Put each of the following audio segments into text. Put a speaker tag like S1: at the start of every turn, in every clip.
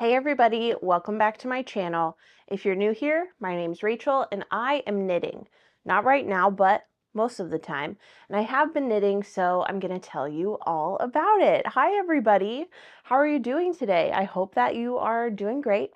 S1: Hey everybody, welcome back to my channel. If you're new here, my name's Rachel and I am knitting. Not right now, but most of the time. And I have been knitting, so I'm going to tell you all about it. Hi everybody, how are you doing today? I hope that you are doing great.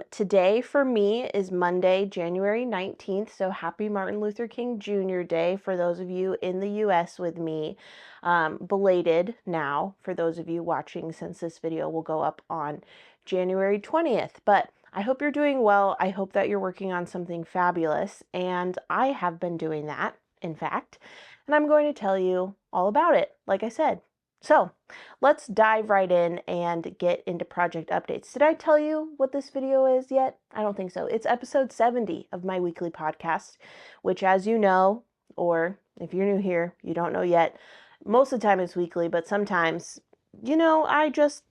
S1: Today for me is Monday, January 19th, so happy Martin Luther King Jr. Day for those of you in the US with me. Belated now for those of you watching, since this video will go up on January 20th, but I hope you're doing well. I hope that you're working on something fabulous, and I have been doing that, in fact, and I'm going to tell you all about it, like I said. So let's dive right in and get into project updates. Did I tell you what this video is yet? I don't think so. It's episode 70 of my weekly podcast, which, as you know, or if you're new here, you don't know yet, most of the time it's weekly, but sometimes, I just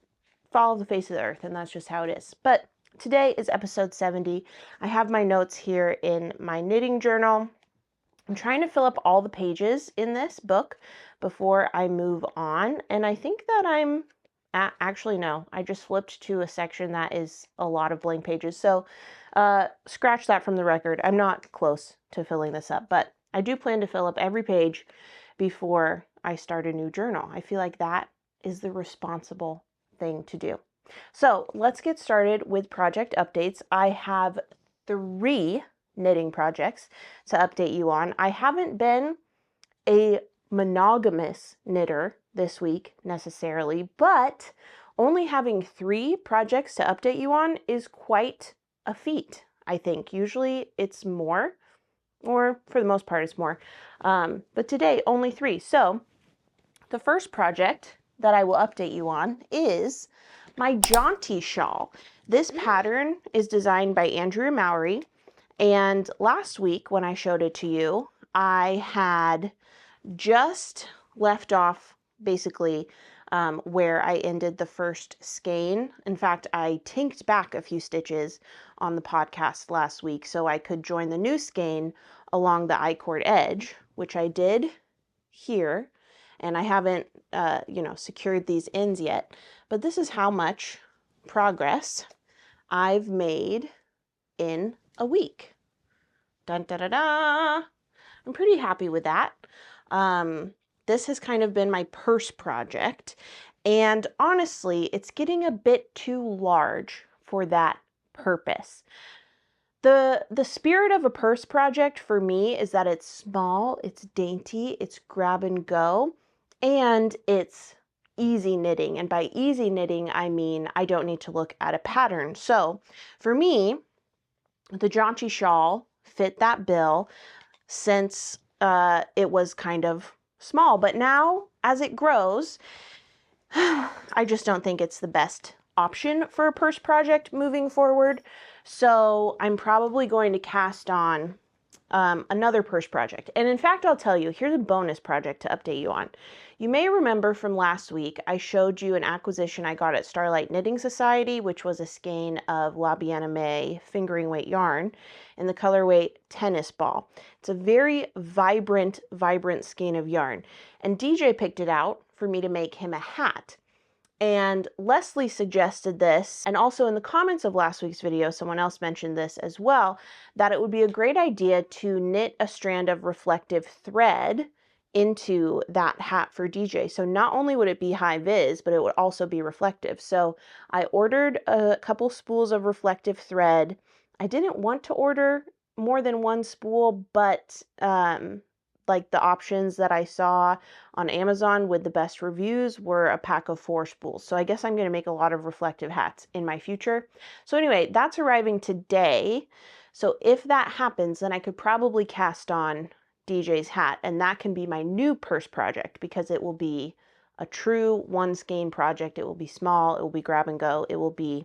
S1: follow the face of the earth, and that's just how it is. But today is episode 70. I have my notes here in my knitting journal. I'm trying to fill up all the pages in this book before I move on, and I think that actually no, I just flipped to a section that is a lot of blank pages, so scratch that from the record. I'm not close to filling this up, but I do plan to fill up every page before I start a new journal. I feel like that is the responsible thing to do. So let's get started with project updates. I have 3 knitting projects to update you on. I haven't been a monogamous knitter this week necessarily, but only having 3 projects to update you on is quite a feat, I think. Usually it's more, or for the most part it's more, but today only 3. So the first project that I will update you on is my jaunty shawl. This pattern is designed by Andrew Mowry, and last week when I showed it to you, I had just left off basically where I ended the first skein. In fact, I tinked back a few stitches on the podcast last week so I could join the new skein along the I-cord edge, which I did here. And I haven't, secured these ends yet, but this is how much progress I've made in a week. Dun, da, da, da. I'm pretty happy with that. This has kind of been my purse project, and honestly, it's getting a bit too large for that purpose. The spirit of a purse project for me is that it's small, it's dainty, it's grab and go, and it's easy knitting. And by easy knitting, I mean I don't need to look at a pattern. So for me, the jaunty shawl fit that bill since it was kind of small. But now, as it grows, I just don't think it's the best option for a purse project moving forward. So I'm probably going to cast on another purse project. And in fact, I'll tell you, here's a bonus project to update you on. You may remember from last week, I showed you an acquisition I got at Starlight Knitting Society, which was a skein of La Bien-Aimée fingering weight yarn in the colorway Tennis Ball. It's a very vibrant skein of yarn. And DJ picked it out for me to make him a hat. And Leslie suggested this, and also in the comments of last week's video, someone else mentioned this as well, that it would be a great idea to knit a strand of reflective thread into that hat for DJ. So not only would it be high vis, but it would also be reflective. So I ordered a couple spools of reflective thread. I didn't want to order more than 1 spool, but like the options that I saw on Amazon with the best reviews were a pack of 4 spools. So I guess I'm going to make a lot of reflective hats in my future. So anyway, that's arriving today. So if that happens, then I could probably cast on DJ's hat, and that can be my new purse project because it will be a true 1 skein project. It will be small, it will be grab and go, it will be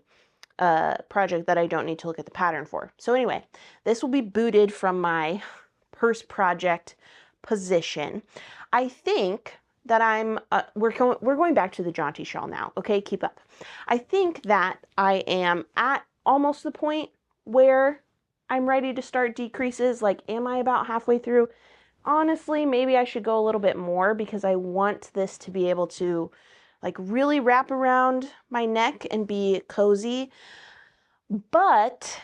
S1: a project that I don't need to look at the pattern for. So anyway, this will be booted from my purse project position. I think that we're going back to the jaunty shawl now. Okay, keep up. I think that I am at almost the point where I'm ready to start decreases. Like, am I about halfway through? Honestly, maybe I should go a little bit more because I want this to be able to like really wrap around my neck and be cozy. But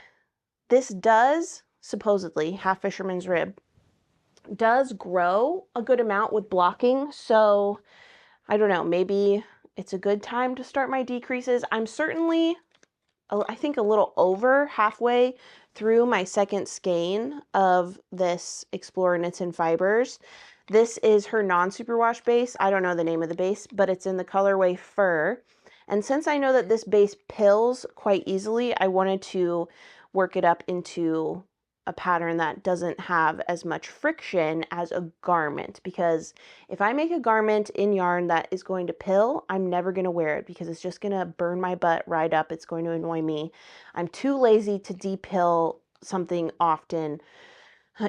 S1: this does, supposedly, half fisherman's rib, does grow a good amount with blocking. So I don't know, maybe it's a good time to start my decreases. I'm certainly, I think, a little over halfway through my second skein of this Explorer Knits and Fibers. This is her non-superwash base. I don't know the name of the base, but it's in the colorway Fur. And since I know that this base pills quite easily, I wanted to work it up into a pattern that doesn't have as much friction as a garment, because if I make a garment in yarn that is going to pill, I'm never going to wear it because it's just going to burn my butt right up. It's going to annoy me. I'm too lazy to depill something often.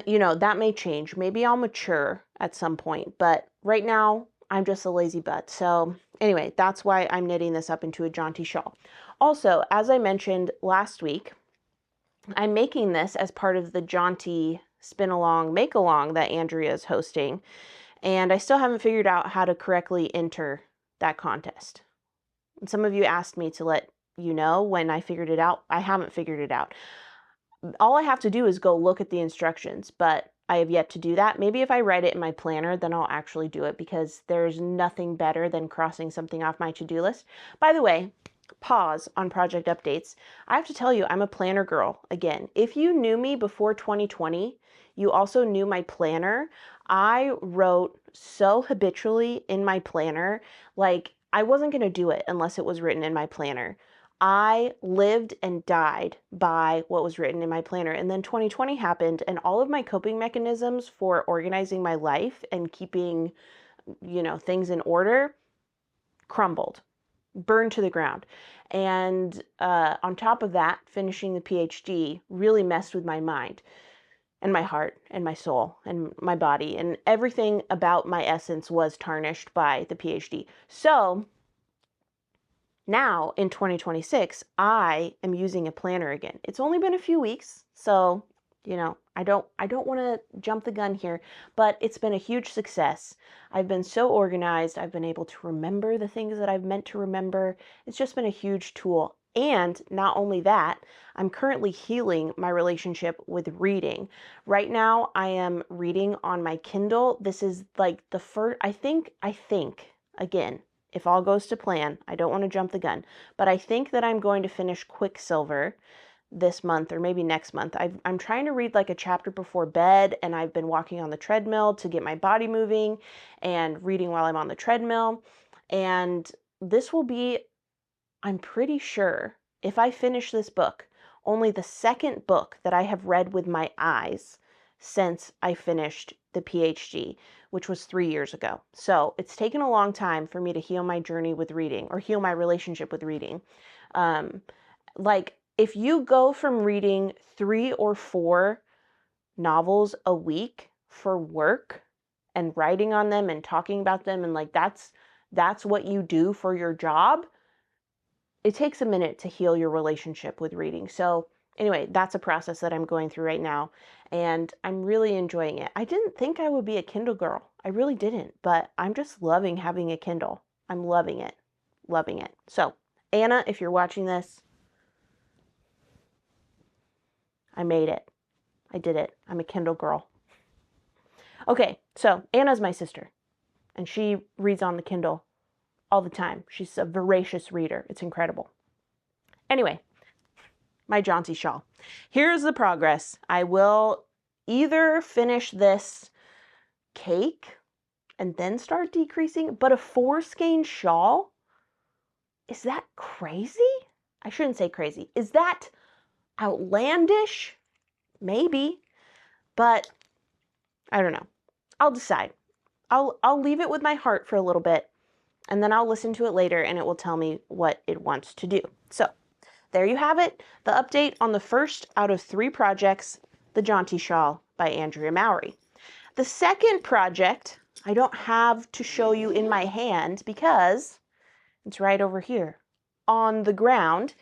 S1: You know, that may change. Maybe I'll mature at some point, but right now I'm just a lazy butt. So anyway, that's why I'm knitting this up into a jaunty shawl. Also, as I mentioned last week, I'm making this as part of the jaunty spin along, make along that Andrea is hosting. And I still haven't figured out how to correctly enter that contest. And some of you asked me to let you know when I figured it out. I haven't figured it out. All I have to do is go look at the instructions, but I have yet to do that. Maybe if I write it in my planner, then I'll actually do it, because there's nothing better than crossing something off my to-do list. By the way, pause on project updates. I have to tell you, I'm a planner girl again. If you knew me before 2020, you also knew my planner. I wrote so habitually in my planner, like I wasn't going to do it unless it was written in my planner. I lived and died by what was written in my planner. And then 2020 happened, and all of my coping mechanisms for organizing my life and keeping, you know, things in order crumbled, burned to the ground. And on top of that, finishing the PhD really messed with my mind and my heart and my soul and my body, and everything about my essence was tarnished by the PhD. So now in 2026, I am using a planner again. It's only been a few weeks, so you know, I don't want to jump the gun here, but it's been a huge success. I've been so organized. I've been able to remember the things that I've meant to remember. It's just been a huge tool. And not only that, I'm currently healing my relationship with reading. Right now, I am reading on my Kindle. This is like the first, I think, again, if all goes to plan, I don't want to jump the gun, but I think that I'm going to finish Quicksilver this month or maybe next month. I'm trying to read like a chapter before bed, and I've been walking on the treadmill to get my body moving and reading while I'm on the treadmill. And this will be, I'm pretty sure, if I finish this book, only the second book that I have read with my eyes since I finished the PhD, which was 3 years ago. So it's taken a long time for me to heal my journey with reading, or heal my relationship with reading. Like, if you go from reading 3 or 4 novels a week for work and writing on them and talking about them, and like that's what you do for your job, it takes a minute to heal your relationship with reading. So anyway, that's a process that I'm going through right now, and I'm really enjoying it. I didn't think I would be a Kindle girl. I really didn't, but I'm just loving having a Kindle. I'm loving it. Loving it. So, Anna, if you're watching this, I made it. I did it. I'm a Kindle girl. Okay, so Anna's my sister, and she reads on the Kindle all the time. She's a voracious reader. It's incredible. Anyway, my jaunty shawl. Here's the progress. I will either finish this cake and then start decreasing, but a 4 skein shawl? Is that crazy? I shouldn't say crazy. Is that outlandish? Maybe, but I don't know. I'll decide. I'll leave it with my heart for a little bit, and then I'll listen to it later, and it will tell me what it wants to do. So there you have it, the update on the first out of 3 projects, the Jaunty Shawl by Andrea Mowry. The second project I don't have to show you in my hand because it's right over here on the ground,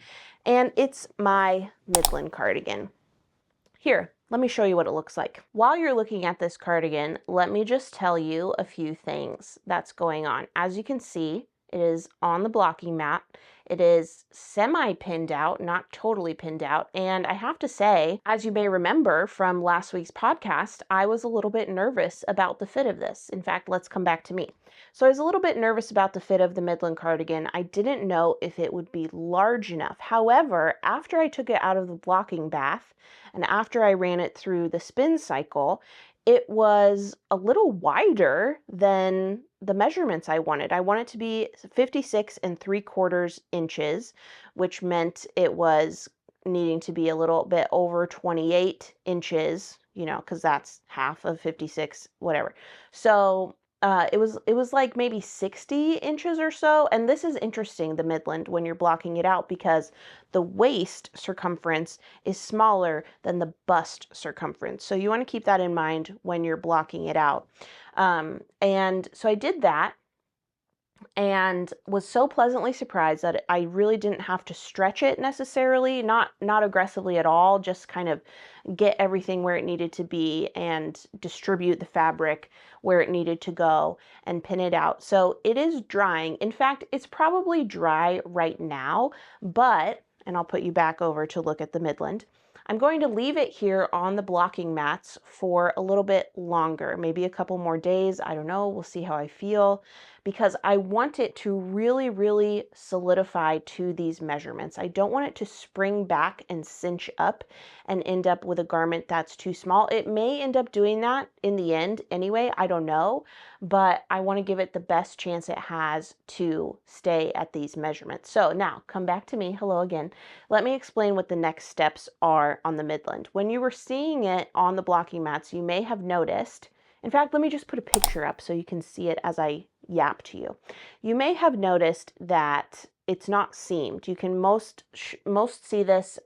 S1: and it's my Midland cardigan. Here, let me show you what it looks like. While you're looking at this cardigan, let me just tell you a few things that's going on. As you can see, It is on the blocking mat. It is semi-pinned out, not totally pinned out. And I have to say, as you may remember from last week's podcast, I was a little bit nervous about the fit of this. In fact, let's come back to me. So I was a little bit nervous about the fit of the Midland cardigan. I didn't know if it would be large enough. However, after I took it out of the blocking bath and after I ran it through the spin cycle, it was a little wider than the measurements I wanted. I wanted to be 56 3/4 inches, which meant it was needing to be a little bit over 28 inches, you know, because that's half of 56, whatever. So it was like maybe 60 inches or so. And this is interesting, the Midland, when you're blocking it out, because the waist circumference is smaller than the bust circumference. So you want to keep that in mind when you're blocking it out. And so I did that and was so pleasantly surprised that I really didn't have to stretch it necessarily, not aggressively at all, just kind of get everything where it needed to be and distribute the fabric where it needed to go and pin it out. So it is drying. In fact, it's probably dry right now, but, and I'll put you back over to look at the Midland, I'm going to leave it here on the blocking mats for a little bit longer, maybe a couple more days. I don't know. We'll see how I feel, because I want it to really, really solidify to these measurements. I don't want it to spring back and cinch up and end up with a garment that's too small. It may end up doing that in the end anyway, I don't know, but I want to give it the best chance it has to stay at these measurements. So now come back to me. Hello again. Let me explain what the next steps are on the Midland. When you were seeing it on the blocking mats, you may have noticed, in fact, let me just put a picture up so you can see it as I yap to you. You may have noticed that it's not seamed. You can most see this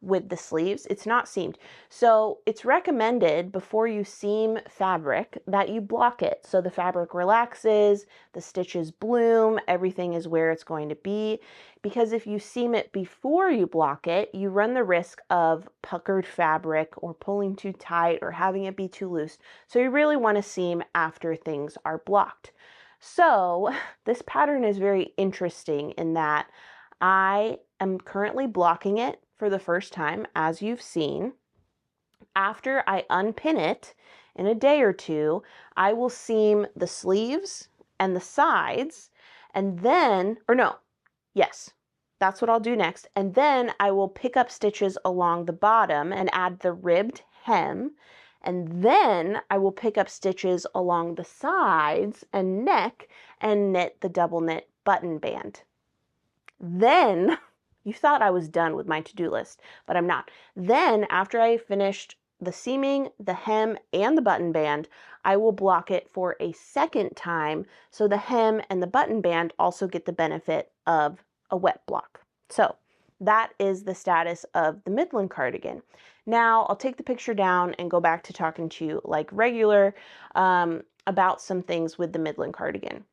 S1: with the sleeves. It's not seamed. So it's recommended before you seam fabric that you block it so the fabric relaxes, the stitches bloom, everything is where it's going to be. Because if you seam it before you block it, you run the risk of puckered fabric or pulling too tight or having it be too loose. So you really want to seam after things are blocked. So this pattern is very interesting in that I am currently blocking it for the first time, as you've seen. After I unpin it in a day or two, I will seam the sleeves and the sides, and then, or no, yes, that's what I'll do next. And then I will pick up stitches along the bottom and add the ribbed hem. And then I will pick up stitches along the sides and neck and knit the double knit button band. Then, you thought I was done with my to-do list, but I'm not. Then, after I finished the seaming, the hem, and the button band, I will block it for a second time so the hem and the button band also get the benefit of a wet block. So that is the status of the Midland cardigan. Now I'll take the picture down and go back to talking to you like regular about some things with the Midland cardigan.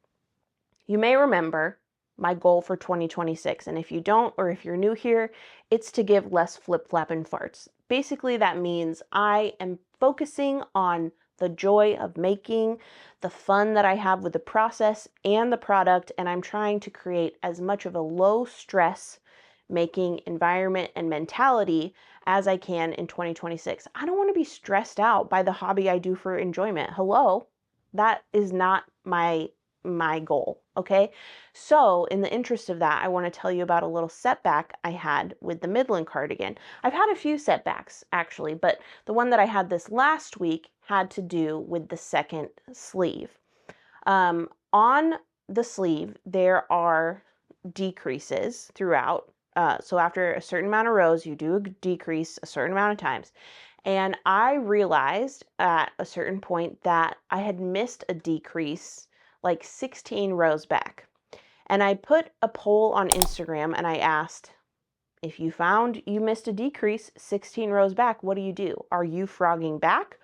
S1: You may remember my goal for 2026, and if you don't, or if you're new here, it's to give less flip-flap and farts. Basically, that means I am focusing on the joy of making, the fun that I have with the process and the product, and I'm trying to create as much of a low stress making environment and mentality as I can in 2026. I don't want to be stressed out by the hobby I do for enjoyment. Hello, that is not my goal, okay? So in the interest of that, I want to tell you about a little setback I had with the Midland cardigan. I've had a few setbacks actually, but the one that I had this last week had to do with the second sleeve. On the sleeve, there are decreases throughout. So after a certain amount of rows, you do a decrease a certain amount of times. And I realized at a certain point that I had missed a decrease like 16 rows back. And I put a poll on Instagram and I asked, if you found you missed a decrease 16 rows back, what do you do? Are you frogging back,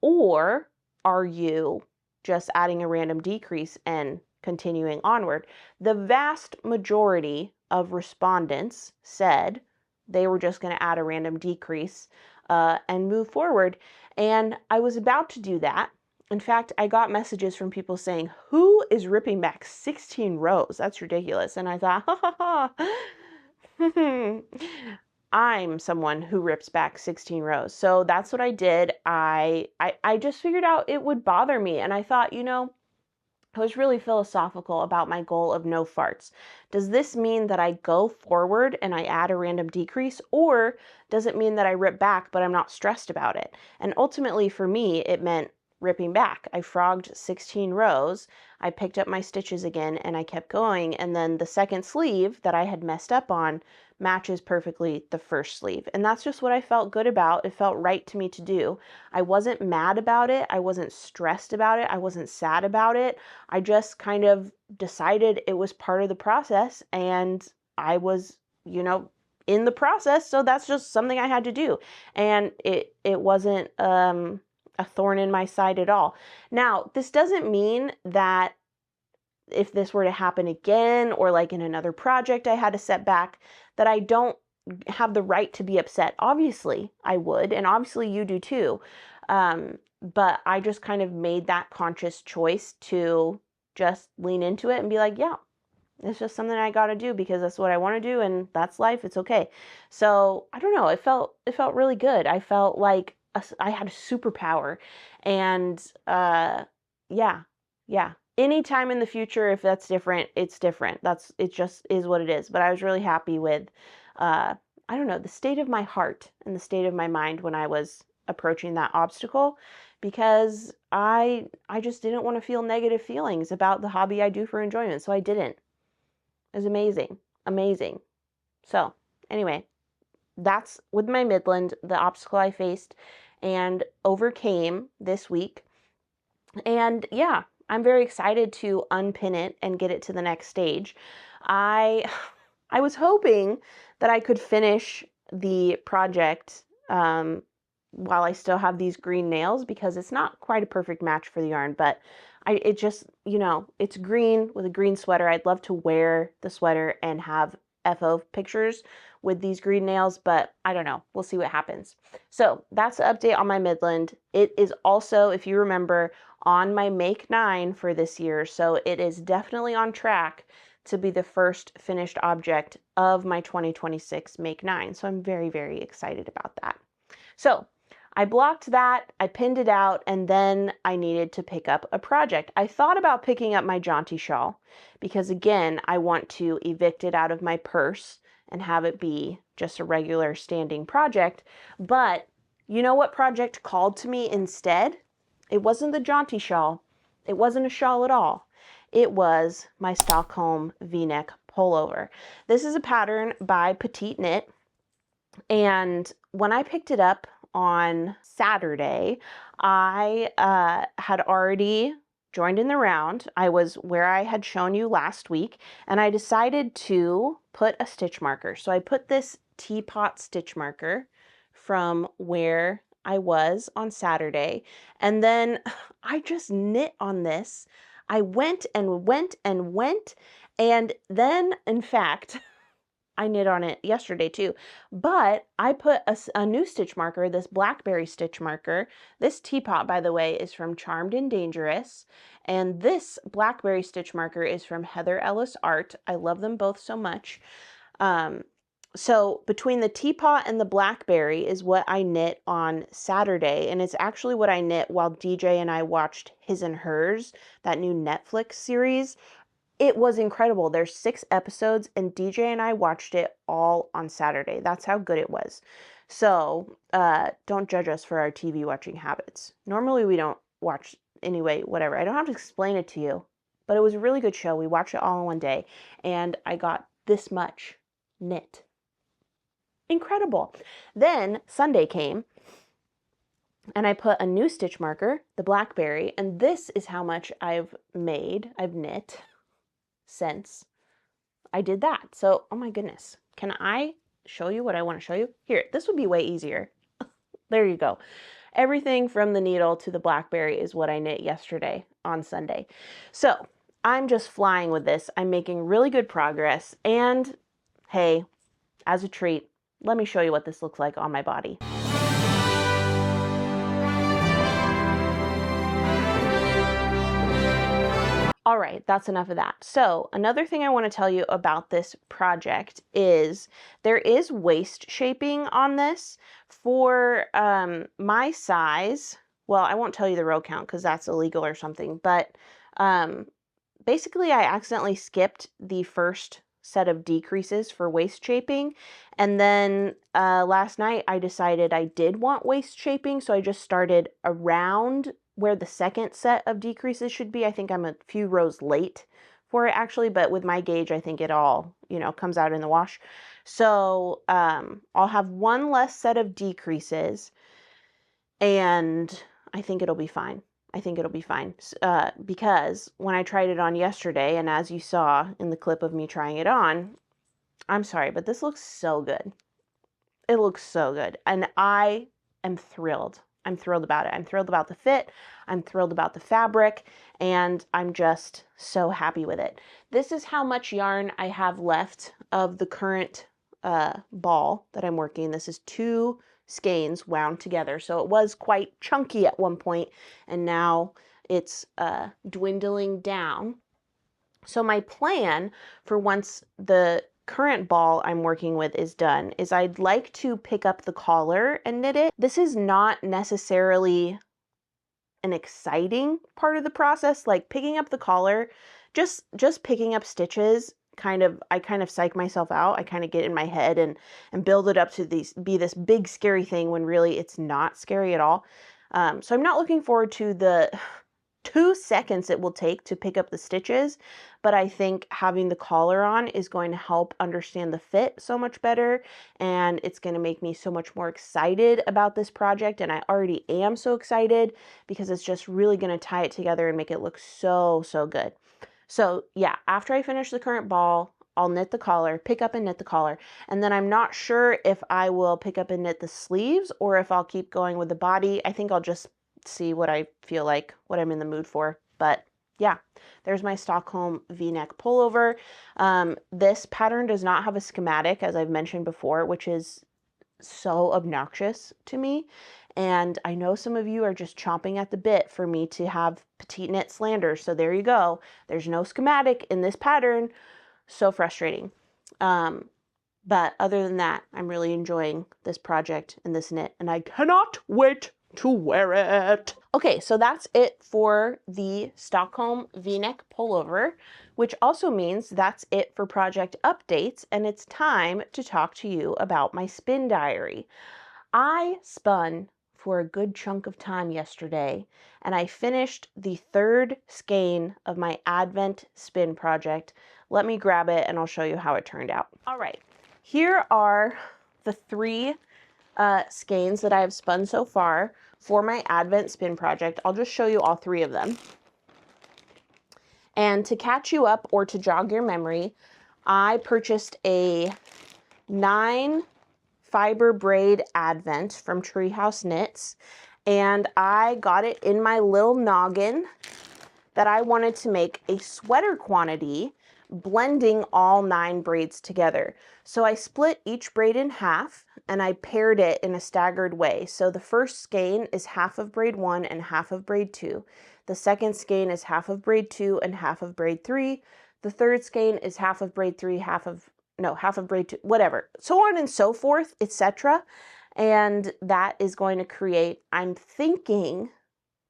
S1: or are you just adding a random decrease and continuing onward? The vast majority of respondents said they were just going to add a random decrease and move forward. And I was about to do that. In fact, I got messages from people saying, who is ripping back 16 rows? That's ridiculous. And I thought, ha ha ha. I'm someone who rips back 16 rows. So that's what I did. I just figured out it would bother me. And I thought, I was really philosophical about my goal of no farts. Does this mean that I go forward and I add a random decrease, or does it mean that I rip back but I'm not stressed about it? And ultimately for me, it meant ripping back. I frogged 16 rows, I picked up my stitches again, and I kept going, and then the second sleeve that I had messed up on matches perfectly the first sleeve. And that's just what I felt good about. It felt right to me to do. I wasn't mad about it. I wasn't stressed about it. I wasn't sad about it. I just kind of decided it was part of the process, and I was, in the process. So that's just something I had to do. And it wasn't a thorn in my side at all. Now, this doesn't mean that if this were to happen again, or like in another project I had a setback, that I don't have the right to be upset. Obviously I would, and obviously you do too. But I just kind of made that conscious choice to just lean into it and be like, yeah, it's just something I got to do because that's what I want to do, and that's life. It's okay. So I don't know. It felt really good. I felt like I had a superpower, and yeah. Anytime in the future, if that's different, it's different. It just is what it is. But I was really happy with, I don't know, the state of my heart and the state of my mind when I was approaching that obstacle, because I just didn't want to feel negative feelings about the hobby I do for enjoyment. So I didn't. It was amazing. Amazing. So anyway, that's with my Midland, the obstacle I faced and overcame this week. And yeah, I'm very excited to unpin it and get it to the next stage. I was hoping that I could finish the project while I still have these green nails, because it's not quite a perfect match for the yarn, but it just, it's green with a green sweater. I'd love to wear the sweater and have FO pictures with these green nails, but I don't know. We'll see what happens. So that's the update on my Midland. It is also, if you remember, on my Make 9 for this year. So it is definitely on track to be the first finished object of my 2026 Make 9. So I'm very, very excited about that. So I blocked that, I pinned it out, and then I needed to pick up a project. I thought about picking up my jaunty shawl because, again, I want to evict it out of my purse and have it be just a regular standing project. But you know what project called to me instead? It wasn't the jaunty shawl. It wasn't a shawl at all. It was my Stockholm V-neck pullover. This is a pattern by Petite Knit. And when I picked it up on Saturday, I had already joined in the round. I was where I had shown you last week, and I decided to put a stitch marker. So I put this teapot stitch marker from where I was on Saturday, and then I just knit on this. I went and went and went, and then, in fact, I knit on it yesterday too, but I put a new stitch marker, this blackberry stitch marker. This teapot, by the way, is from Charmed and Dangerous, and this blackberry stitch marker is from Heather Ellis Art. I love them both so much. So between the teapot and the blackberry is what I knit on Saturday, and it's actually what I knit while DJ and I watched His and Hers, that new Netflix series. It was incredible. There's 6 episodes, and DJ and I watched it all on Saturday. That's how good it was. So don't judge us for our TV watching habits. Normally we don't watch anyway, whatever. I don't have to explain it to you, but it was a really good show. We watched it all in one day, and I got this much knit. Incredible. Then Sunday came, and I put a new stitch marker, the blackberry, and this is how much I've knit since I did that. So, oh my goodness, can I show you what I want to show you? Here, this would be way easier. There you go. Everything from the needle to the blackberry is what I knit yesterday on Sunday. So I'm just flying with this. I'm making really good progress, and hey, as a treat, let me show you what this looks like on my body. All right, that's enough of that. So another thing I want to tell you about this project is there is waist shaping on this for my size. Well, I won't tell you the row count because that's illegal or something, but basically I accidentally skipped the first set of decreases for waist shaping, and then last night I decided I did want waist shaping, so I just started around where the second set of decreases should be. I think I'm a few rows late for it actually, but with my gauge I think it all, you know, comes out in the wash. So I'll have one less set of decreases, and I think it'll be fine. I think it'll be fine because when I tried it on yesterday, and as you saw in the clip of me trying it on, I'm sorry, but this looks so good. It looks so good, and I am thrilled. I'm thrilled about it. I'm thrilled about the fit. I'm thrilled about the fabric, and I'm just so happy with it. This is how much yarn I have left of the current ball that I'm working. This is 2 skeins wound together, so it was quite chunky at one point, and now it's dwindling down. So my plan for once the current ball I'm working with is done is I'd like to pick up the collar and knit it. This is not necessarily an exciting part of the process, like picking up the collar, just picking up stitches. I kind of psych myself out. I kind of get in my head and build it up to be this big scary thing when really it's not scary at all. So I'm not looking forward to the 2 seconds it will take to pick up the stitches, but I think having the collar on is going to help understand the fit so much better, and it's going to make me so much more excited about this project, and I already am so excited because it's just really going to tie it together and make it look so, so good. So yeah, after I finish the current ball, I'll knit the collar, pick up and knit the collar, and then I'm not sure if I will pick up and knit the sleeves or if I'll keep going with the body. I think I'll just see what I feel like, what I'm in the mood for. But yeah, there's my Stockholm V-neck pullover. This pattern does not have a schematic, as I've mentioned before, which is so obnoxious to me. And I know some of you are just chomping at the bit for me to have petite knit slander. So there you go. There's no schematic in this pattern. So frustrating. But other than that, I'm really enjoying this project and this knit, and I cannot wait to wear it. Okay, so that's it for the Stockholm V-neck pullover, which also means that's it for project updates, and it's time to talk to you about my spin diary. I spun for a good chunk of time yesterday, and I finished the 3rd skein of my Advent spin project. Let me grab it and I'll show you how it turned out. All right, here are the 3 skeins that I have spun so far for my Advent spin project. I'll just show you all 3 of them. And to catch you up or to jog your memory, I purchased a 9 fiber braid Advent from Treehouse Knits, and I got it in my little noggin that I wanted to make a sweater quantity, blending all 9 braids together. So I split each braid in half and I paired it in a staggered way. So the first skein is half of braid 1 and half of braid 2. The second skein is half of braid 2 and half of braid 3. The third skein is half of braid 3, half of braid 2, whatever. So on and so forth, etc. And that is going to create, I'm thinking,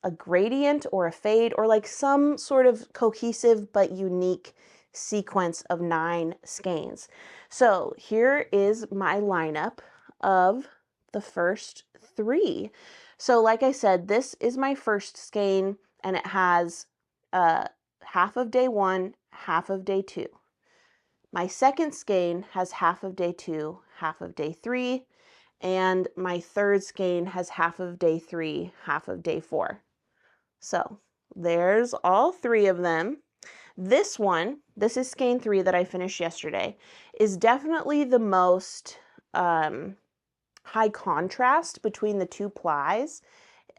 S1: a gradient or a fade or like some sort of cohesive but unique sequence of 9 skeins. So here is my lineup of the first 3. So like I said, this is my first skein, and it has half of day 1, half of day 2. My second skein has half of day 2, half of day 3, and my third skein has half of day 3, half of day 4. So there's all 3 of them. This one, this is skein 3 that I finished yesterday, is definitely the most high contrast between the 2 plies.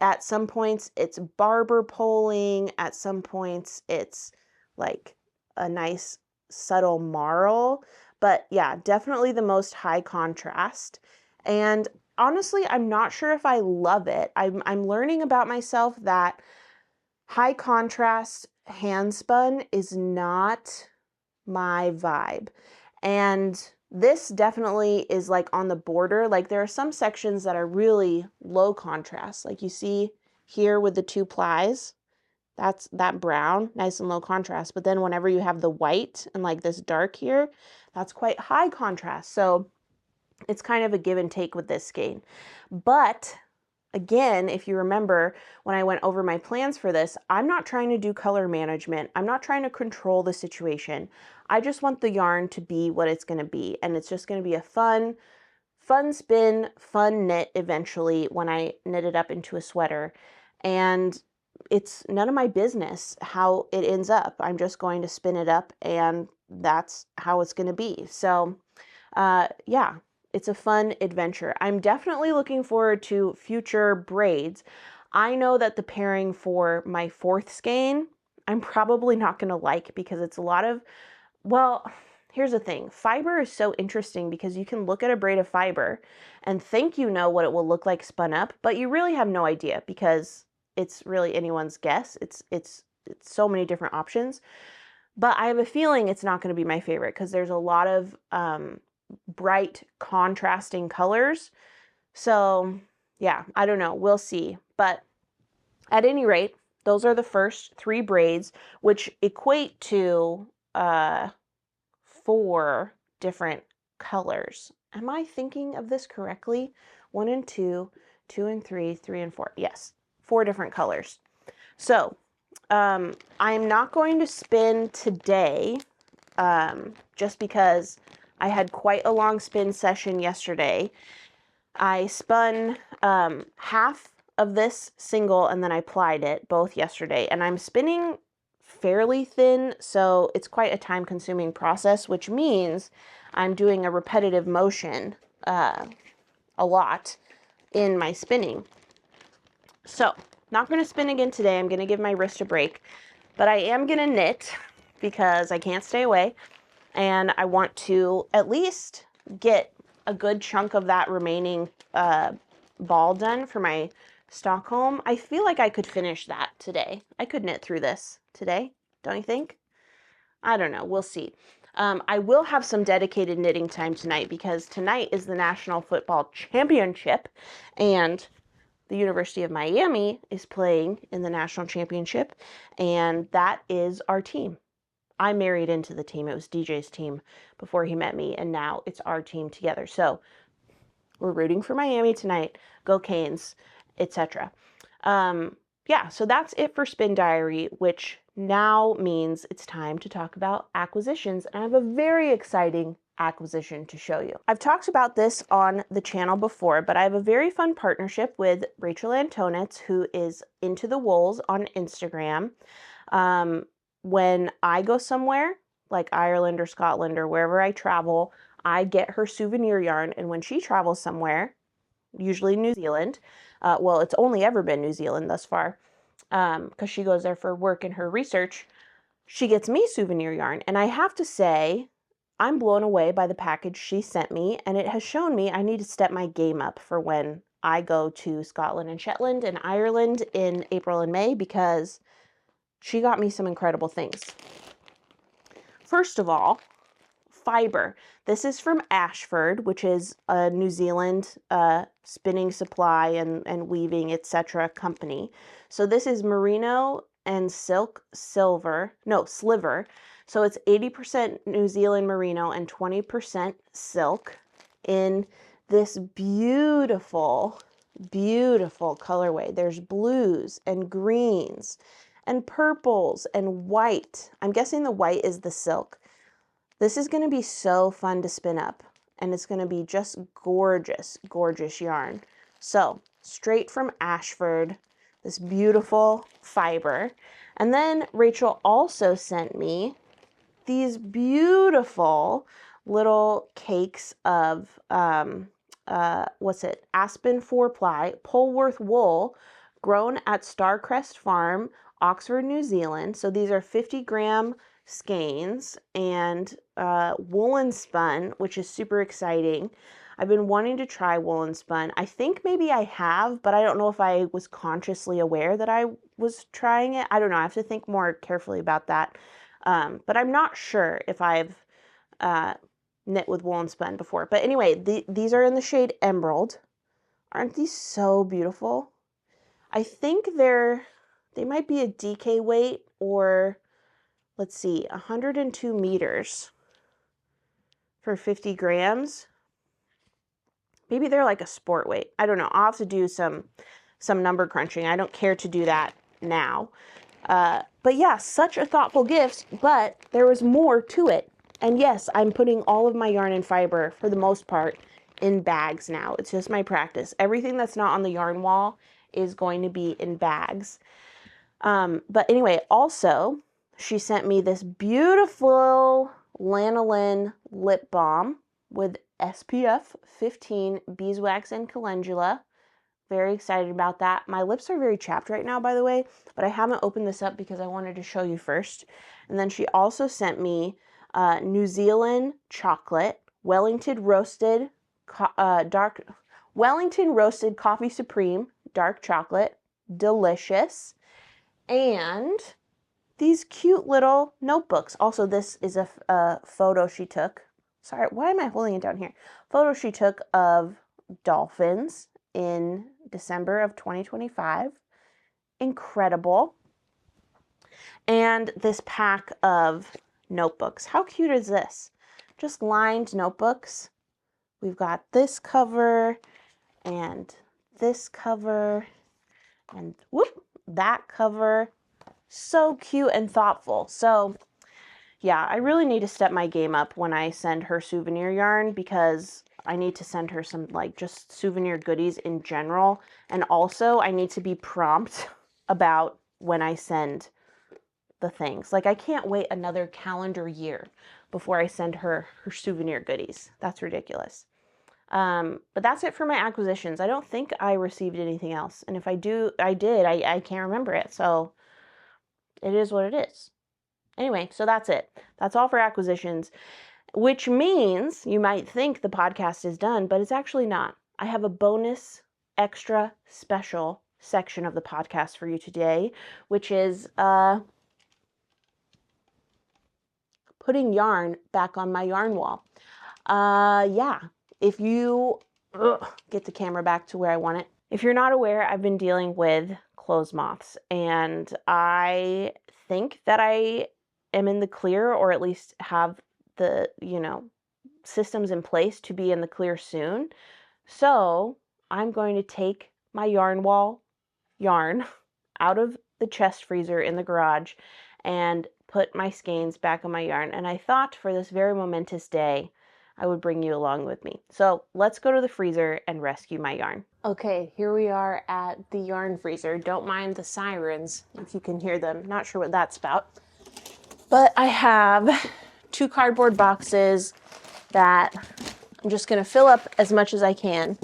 S1: At some points it's barber poling, at some points it's like a nice subtle marl, but yeah, definitely the most high contrast. And honestly, I'm not sure if I love it. I'm learning about myself that high contrast hand spun is not my vibe. And this definitely is like on the border. Like there are some sections that are really low contrast. Like you see here with the 2 plies, that's that brown, nice and low contrast. But then whenever you have the white and like this dark here, that's quite high contrast. So it's kind of a give and take with this skein. But again, if you remember when I went over my plans for this, I'm not trying to do color management. I'm not trying to control the situation. I just want the yarn to be what it's going to be. And it's just going to be a fun spin, fun knit eventually when I knit it up into a sweater. And it's none of my business how it ends up. I'm just going to spin it up and that's how it's going to be. So yeah, it's a fun adventure. I'm definitely looking forward to future braids. I know that the pairing for my 4th skein, I'm probably not going to like because it's a lot of, well, here's the thing. Fiber is so interesting because you can look at a braid of fiber and think you know what it will look like spun up, but you really have no idea because it's really anyone's guess. It's so many different options. But I have a feeling it's not going to be my favorite because there's a lot of bright contrasting colors. So yeah, I don't know. We'll see. But at any rate, those are the first 3 braids, which equate to 4 different colors. Am I thinking of this correctly? 1 and 2, 2 and 3, 3 and 4. Yes, 4 different colors. So I'm not going to spin today just because I had quite a long spin session yesterday. I spun half of this single and then I plied it both yesterday, and I'm spinning fairly thin, so it's quite a time-consuming process, which means I'm doing a repetitive motion a lot in my spinning. So not going to spin again today. I'm going to give my wrist a break, but I am going to knit because I can't stay away. And I want to at least get a good chunk of that remaining ball done for my Stockholm. I feel like I could finish that today. I could knit through this today, don't you think? I don't know. We'll see. I will have some dedicated knitting time tonight because tonight is the National Football Championship and the University of Miami is playing in the national championship, and that is our team. I married into the team. It was DJ's team before he met me, and now it's our team together. So we're rooting for Miami tonight. Go Canes, etc. Yeah, so that's it for Spin Diary, which now means it's time to talk about acquisitions. And I have a very exciting acquisition to show you. I've talked about this on the channel before, but I have a very fun partnership with Rachel Antonitz, who is Into the Wools on Instagram. When I go somewhere, like Ireland or Scotland or wherever I travel, I get her souvenir yarn. And when she travels somewhere, usually New Zealand, well, it's only ever been New Zealand thus far, because she goes there for work and her research, she gets me souvenir yarn. And I have to say, I'm blown away by the package she sent me, and it has shown me I need to step my game up for when I go to Scotland and Shetland and Ireland in April and May, because she got me some incredible things. First of all, fiber. This is from Ashford, which is a New Zealand spinning supply and weaving, etc. company. So this is merino and silk sliver. So it's 80% New Zealand merino and 20% silk in this beautiful, beautiful colorway. There's blues and greens and purples and white. I'm guessing the white is the silk. This is going to be so fun to spin up, and it's going to be just gorgeous, gorgeous yarn. So straight from Ashford, this beautiful fiber. And then Rachel also sent me these beautiful little cakes of, Aspen 4-ply Polworth wool grown at Starcrest Farm, Oxford, New Zealand. So these are 50-gram skeins and woolen spun, which is super exciting. I've been wanting to try woolen spun. I think maybe I have, but I don't know if I was consciously aware that I was trying it. I don't know. I have to think more carefully about that. But I'm not sure if I've knit with woolen spun before. But anyway, these are in the shade Emerald. Aren't these so beautiful? I think they might be a DK weight, or let's see, 102 meters for 50 grams. Maybe they're like a sport weight. I don't know. I'll have to do some number crunching. I don't care to do that now. But yeah, such a thoughtful gift, but there was more to it. And yes, I'm putting all of my yarn and fiber, for the most part, in bags now. It's just my practice. Everything that's not on the yarn wall is going to be in bags. But anyway, also, she sent me this beautiful lanolin lip balm with SPF 15 beeswax and calendula. Very excited about that. My lips are very chapped right now, by the way, but I haven't opened this up because I wanted to show you first. And then she also sent me New Zealand chocolate, Wellington roasted coffee supreme dark chocolate, delicious, and these cute little notebooks. Also, this is a photo she took. Sorry, why am I holding it down here? Photo she took of dolphins in December of 2025. Incredible. And this pack of notebooks. How cute is this? Just lined notebooks. We've got this cover and this cover and whoop, that cover. So cute and thoughtful. So yeah, I really need to step my game up when I send her souvenir yarn, because I need to send her some like just souvenir goodies in general. And also I need to be prompt about when I send the things. Like I can't wait another calendar year before I send her souvenir goodies. That's ridiculous. But that's it for my acquisitions. I don't think I received anything else. And if I did, I can't remember it. So it is what it is. Anyway, so that's it. That's all for acquisitions, which means you might think the podcast is done, but it's actually not. I have a bonus, extra special section of the podcast for you today, which is putting yarn back on my yarn wall. Yeah, if you get the camera back to where I want it. If you're not aware, I've been dealing with clothes moths, and I think that I am in the clear, or at least have the, systems in place to be in the clear soon. So I'm going to take my yarn wall yarn out of the chest freezer in the garage and put my skeins back on my yarn. And I thought for this very momentous day, I would bring you along with me. So let's go to the freezer and rescue my yarn. Okay, here we are at the yarn freezer. Don't mind the sirens if you can hear them. Not sure what that's about. But I have 2 cardboard boxes that I'm just gonna fill up as much as I can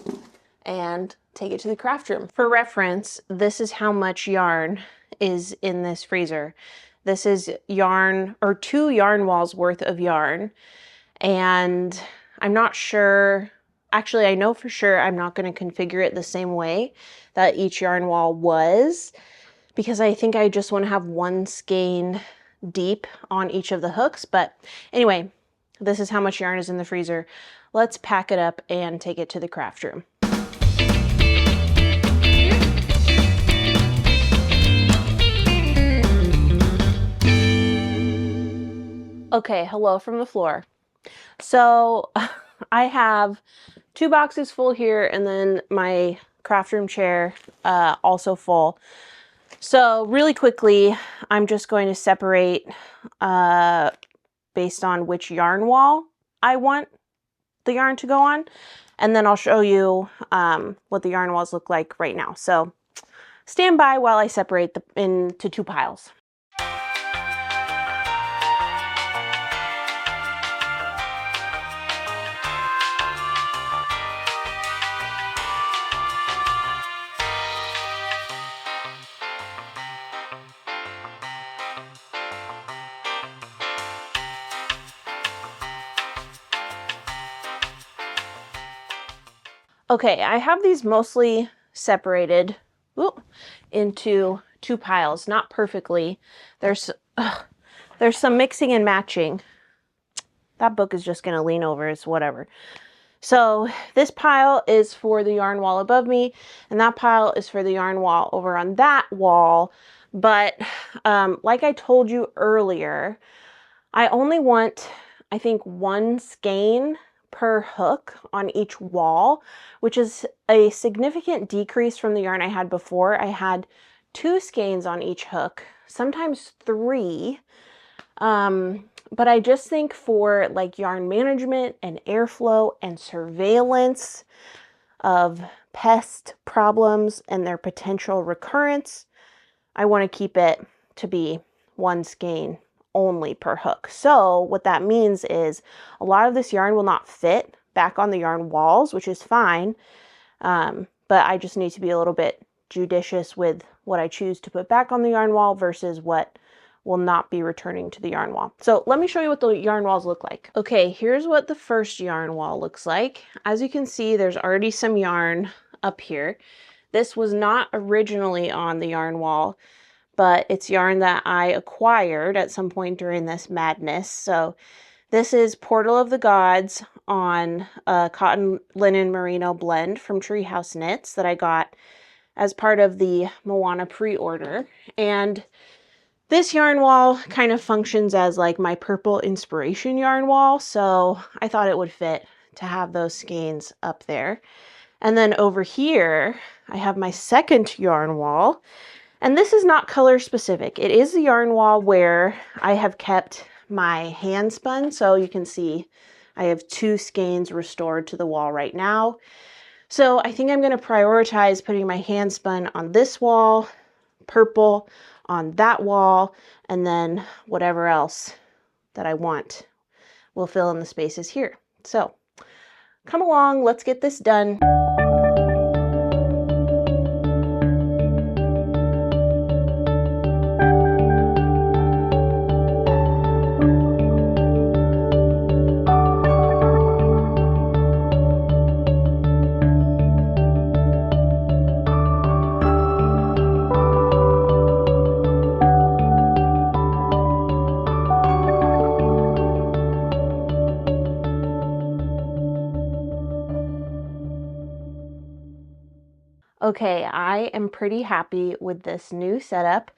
S1: and take it to the craft room. For reference, this is how much yarn is in this freezer. This is yarn, or 2 yarn walls worth of yarn. And I'm not sure, actually I know for sure I'm not going to configure it the same way that each yarn wall was, because I think I just want to have 1 skein deep on each of the hooks. But anyway, this is how much yarn is in the freezer. Let's pack it up and take it to the craft room. Okay, hello from the floor. So I have 2 boxes full here, and then my craft room chair also full. So really quickly, I'm just going to separate based on which yarn wall I want the yarn to go on, and then I'll show you what the yarn walls look like right now. So stand by while I separate into 2 piles. Okay, I have these mostly separated into two piles, not perfectly. There's some mixing and matching. That book is just gonna lean over, it's whatever. So this pile is for the yarn wall above me, and that pile is for the yarn wall over on that wall. But like I told you earlier, I only want, I think, one skein per hook on each wall, which is a significant decrease from the yarn I had before. I had 2 skeins on each hook, sometimes 3. But I just think for like yarn management and airflow and surveillance of pest problems and their potential recurrence, I want to keep it to be 1 skein only per hook. So what that means is a lot of this yarn will not fit back on the yarn walls, which is fine. But I just need to be a little bit judicious with what I choose to put back on the yarn wall versus what will not be returning to the yarn wall. So let me show you what the yarn walls look like. Okay, here's what the first yarn wall looks like. As you can see, there's already some yarn up here. This was not originally on the yarn wall, but it's yarn that I acquired at some point during this madness. So this is Portal of the Gods on a cotton linen merino blend from Treehouse Knits that I got as part of the Moana pre-order. And this yarn wall kind of functions as like my purple inspiration yarn wall, so I thought it would fit to have those skeins up there. And then over here, I have my second yarn wall, and this is not color specific. It is the yarn wall where I have kept my hand spun, so you can see I have 2 skeins restored to the wall right now. So I think I'm going to prioritize putting my hand spun on this wall, purple on that wall, and then whatever else that I want will fill in the spaces here. So come along, let's get this done. Okay, I am pretty happy with this new setup.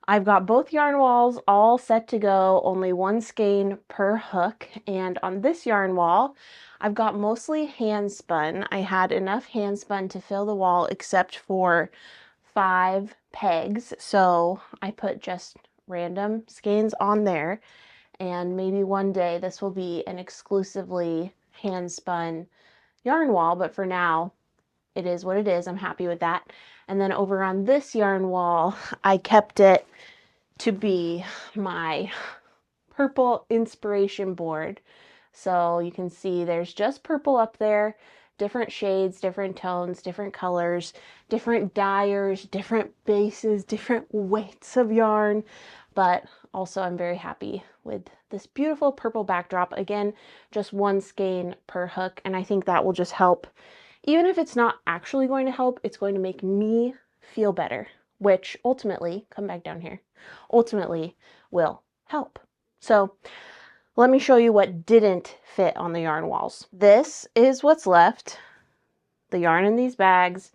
S1: I've got both yarn walls all set to go, only 1 skein per hook. And on this yarn wall, I've got mostly hand spun. I had enough hand spun to fill the wall except for 5 pegs. So I put just random skeins on there. And maybe one day this will be an exclusively hand spun yarn wall, but for now, it is what it is. I'm happy with that. And then over on this yarn wall, I kept it to be my purple inspiration board. So you can see there's just purple up there, different shades, different tones, different colors, different dyers, different bases, different weights of yarn. But also I'm very happy with this beautiful purple backdrop. Again, just 1 skein per hook. And I think that will just help. Even if it's not actually going to help, it's going to make me feel better, which ultimately, come back down here, ultimately will help. So let me show you what didn't fit on the yarn walls. This is what's left, the yarn in these bags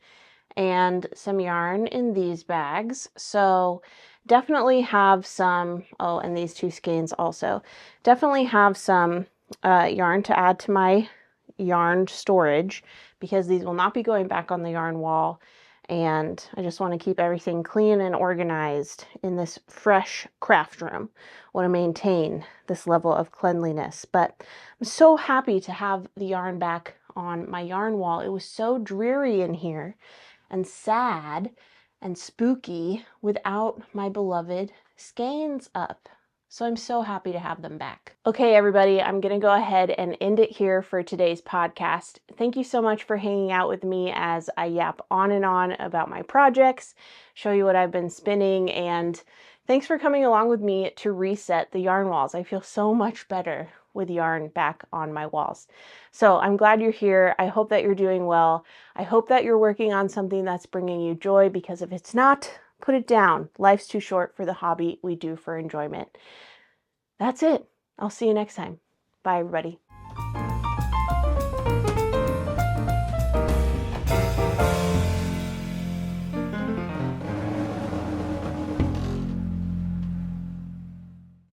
S1: and some yarn in these bags. So definitely have some, oh, and these 2 skeins also, definitely have some yarn to add to my yarn storage, because these will not be going back on the yarn wall, and I just want to keep everything clean and organized in this fresh craft room. I want to maintain this level of cleanliness, but I'm so happy to have the yarn back on my yarn wall. It was so dreary in here and sad and spooky without my beloved skeins up. So I'm so happy to have them back. Okay, everybody, I'm going to go ahead and end it here for today's podcast. Thank you so much for hanging out with me as I yap on and on about my projects, show you what I've been spinning, and thanks for coming along with me to reset the yarn walls. I feel so much better with yarn back on my walls. So I'm glad you're here. I hope that you're doing well. I hope that you're working on something that's bringing you joy, because if it's not, put it down. Life's too short for the hobby we do for enjoyment. That's it. I'll see you next time. Bye, everybody.